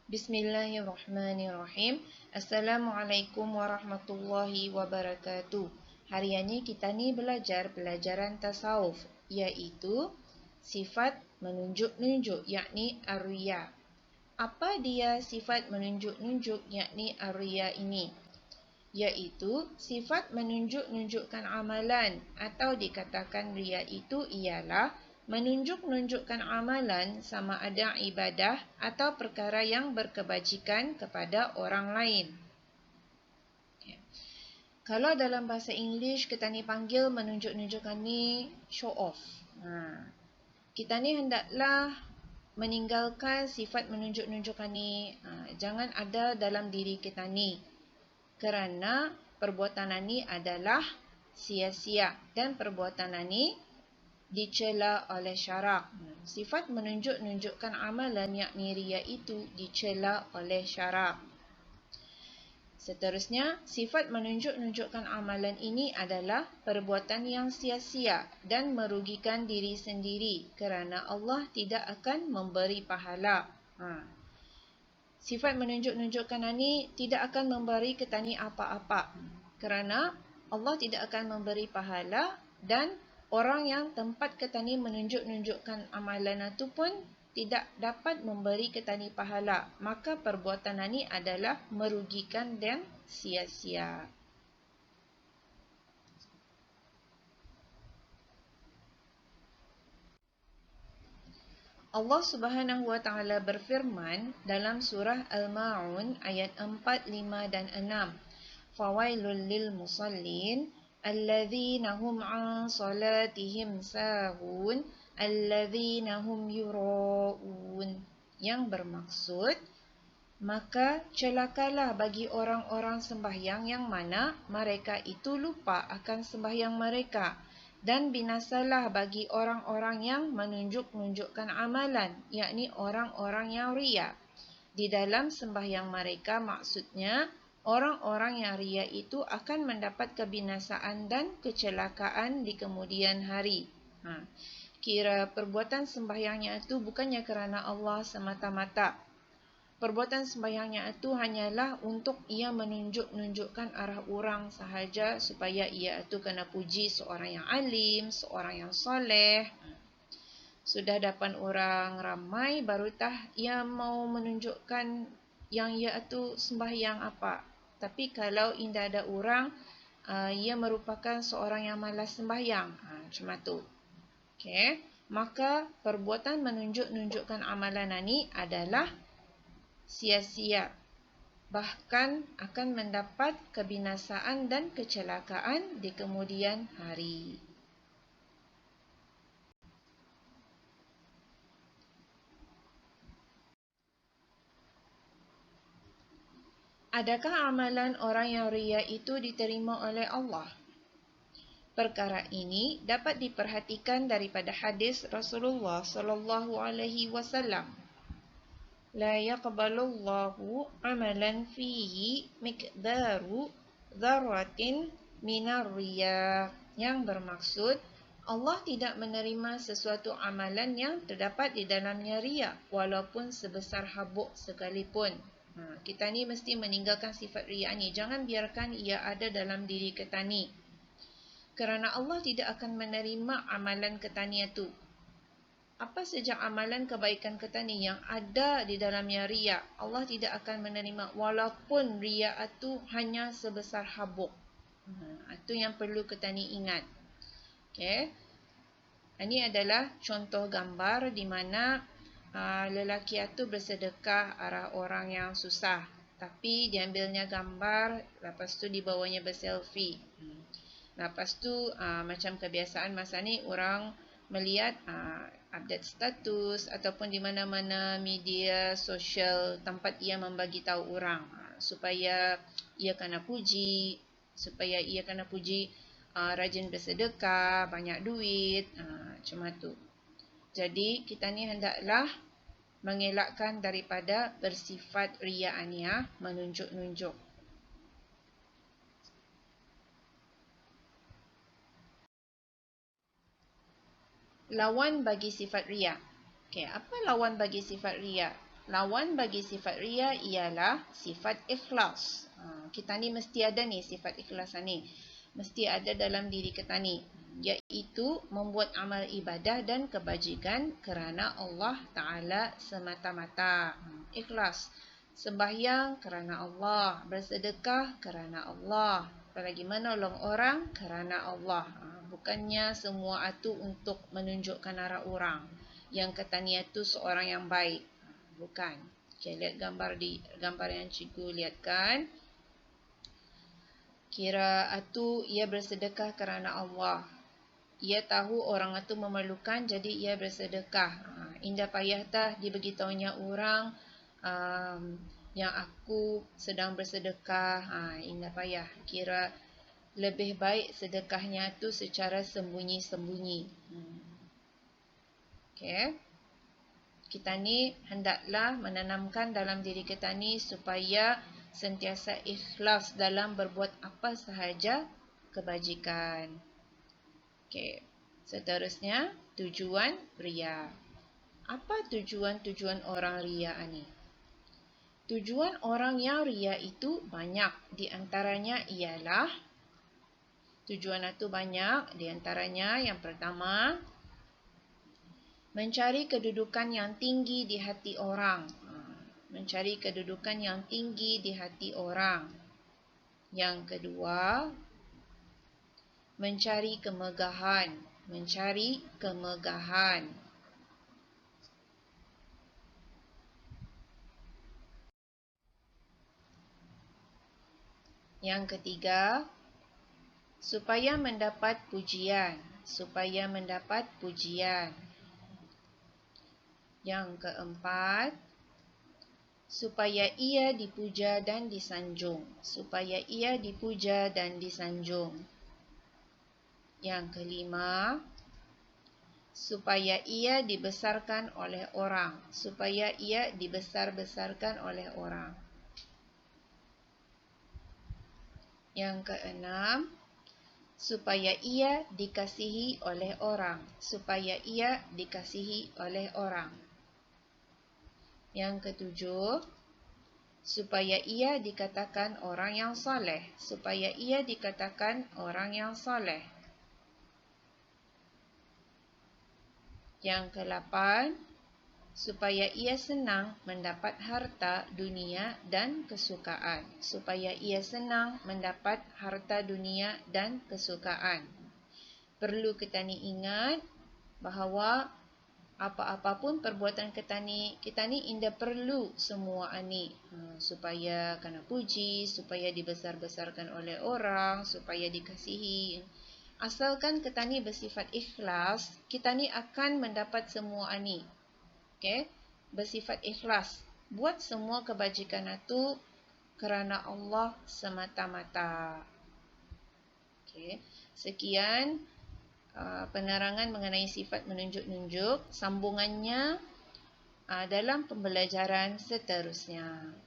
Bismillahirrahmanirrahim. Assalamualaikum warahmatullahi wabarakatuh. Hari ini kita ni belajar pelajaran tasawuf, iaitu sifat menunjuk-nunjuk, yakni ar-riya. Apa dia sifat menunjuk-nunjuk, yakni ar-riya ini? Iaitu sifat menunjuk-nunjukkan amalan, atau dikatakan riya itu ialah menunjuk-nunjukkan amalan sama ada ibadah atau perkara yang berkebajikan kepada orang lain. Kalau dalam bahasa English kita ni panggil menunjuk-nunjukkan ni show off. Kita ni hendaklah meninggalkan sifat menunjuk-nunjukkan ni. Jangan ada dalam diri kita ni. Kerana perbuatan ini adalah sia-sia dan perbuatan ini dicela oleh syarak. Sifat menunjuk-nunjukkan amalan yakni riya itu dicela oleh syarak. Seterusnya, sifat menunjuk-nunjukkan amalan ini adalah perbuatan yang sia-sia dan merugikan diri sendiri kerana Allah tidak akan memberi pahala. Sifat menunjuk-nunjukkan ini tidak akan memberi kita ni apa-apa kerana Allah tidak akan memberi pahala, dan orang yang tempat kita ni menunjuk-nunjukkan amalan itu pun tidak dapat memberi kita ni pahala. Maka perbuatan ini adalah merugikan dan sia-sia. Allah Subhanahu wa taala berfirman dalam surah Al-Ma'un ayat 4, 5 dan 6. Fawailul lil musallin alladzina hum an salatihim sahun alladzina hum yura'un. Yang bermaksud, maka celakalah bagi orang-orang sembahyang yang mana mereka itu lupa akan sembahyang mereka, dan binasalah bagi orang-orang yang menunjuk-nunjukkan amalan, yakni orang-orang yang riya di dalam sembahyang mereka. Maksudnya, orang-orang yang riya itu akan mendapat kebinasaan dan kecelakaan di kemudian hari. Kira perbuatan sembahyangnya itu bukannya kerana Allah semata-mata. Perbuatan sembahyangnya itu hanyalah untuk ia menunjuk-nunjukkan arah orang sahaja supaya ia itu kena puji seorang yang alim, seorang yang soleh. Sudah dapat orang ramai barutah ia mau menunjukkan yang ia itu sembahyang apa. Tapi kalau indah ada orang, ia merupakan seorang yang malas sembahyang. Macam tu. Okay. Maka perbuatan menunjuk-nunjukkan amalan ini adalah sia-sia, bahkan akan mendapat kebinasaan dan kecelakaan di kemudian hari. Adakah amalan orang yang riya itu diterima oleh Allah? Perkara ini dapat diperhatikan daripada hadis Rasulullah sallallahu alaihi wasallam. La yaqbalullahu amalan fihi miqdaru dzarratin minar riya. Yang bermaksud, Allah tidak menerima sesuatu amalan yang terdapat di dalamnya riya, walaupun sebesar habuk sekalipun. Kita ni mesti meninggalkan sifat riya ni. Jangan biarkan ia ada dalam diri kita ni. Kerana Allah tidak akan menerima amalan kita ni itu. Apa saja amalan kebaikan kita ni yang ada di dalamnya riya, Allah tidak akan menerima walaupun riya itu hanya sebesar habuk. Itu yang perlu kita ni ingat. Okay. Ini adalah contoh gambar di mana lelaki itu bersedekah arah orang yang susah. Tapi diambilnya gambar, lepas tu dibawanya berselfie. Lepas tu macam kebiasaan masa ni orang melihat update status ataupun di mana-mana media sosial tempat ia membagi tahu orang supaya ia kena puji, rajin bersedekah, banyak duit, macam tu. Jadi kita ni hendaklah mengelakkan daripada bersifat riya ni, menunjuk-nunjuk. Lawan bagi sifat riya. Okey, apa lawan bagi sifat riya? lawan bagi sifat riya ialah sifat ikhlas. Kita ni mesti ada ni sifat ikhlas ni. Mesti ada dalam diri kita ni. Iaitu membuat amal ibadah dan kebajikan kerana Allah Ta'ala semata-mata. Ikhlas. Sembahyang kerana Allah. Bersedekah kerana Allah. Apalagi menolong orang kerana Allah. Bukannya semua itu untuk menunjukkan arah orang. Yang katanya itu seorang yang baik. Bukan. Okay, lihat gambar yang cikgu lihatkan. Kira itu ia bersedekah kerana Allah. Ia tahu orang itu memerlukan, jadi ia bersedekah. Indah payah dah diberitahunya orang yang aku sedang bersedekah. Indah payah. Kira lebih baik sedekahnya itu secara sembunyi-sembunyi. Okay. Kita ni hendaklah menanamkan dalam diri kita ni supaya sentiasa ikhlas dalam berbuat apa sahaja kebajikan. Okey. Seterusnya, tujuan riya. Apa tujuan orang riya ni? Tujuan orang yang riya itu banyak. Di antaranya ialah tujuan itu banyak. Di antaranya yang pertama, mencari kedudukan yang tinggi di hati orang. Mencari kedudukan yang tinggi di hati orang. Yang kedua, mencari kemegahan. Mencari kemegahan. Yang ketiga, supaya mendapat pujian. Supaya mendapat pujian. Yang keempat, supaya ia dipuja dan disanjung. Supaya ia dipuja dan disanjung. Yang kelima, supaya ia dibesarkan oleh orang. Supaya ia dibesar-besarkan oleh orang. Yang keenam, supaya ia dikasihi oleh orang. Supaya ia dikasihi oleh orang. Yang ketujuh, supaya ia dikatakan orang yang soleh. Supaya ia dikatakan orang yang soleh. Yang ke-8, supaya ia senang mendapat harta dunia dan kesukaan. Supaya ia senang mendapat harta dunia dan kesukaan. Perlu kita ni ingat bahawa apa-apapun perbuatan kita ni indah perlu semua ni. Supaya kena puji, supaya dibesar-besarkan oleh orang, supaya dikasihi. Asalkan kita ni bersifat ikhlas, kita ni akan mendapat semua ni. Okay? Bersifat ikhlas. Buat semua kebajikan itu kerana Allah semata-mata. Okay. Sekian penerangan mengenai sifat menunjuk-nunjuk. Sambungannya dalam pembelajaran seterusnya.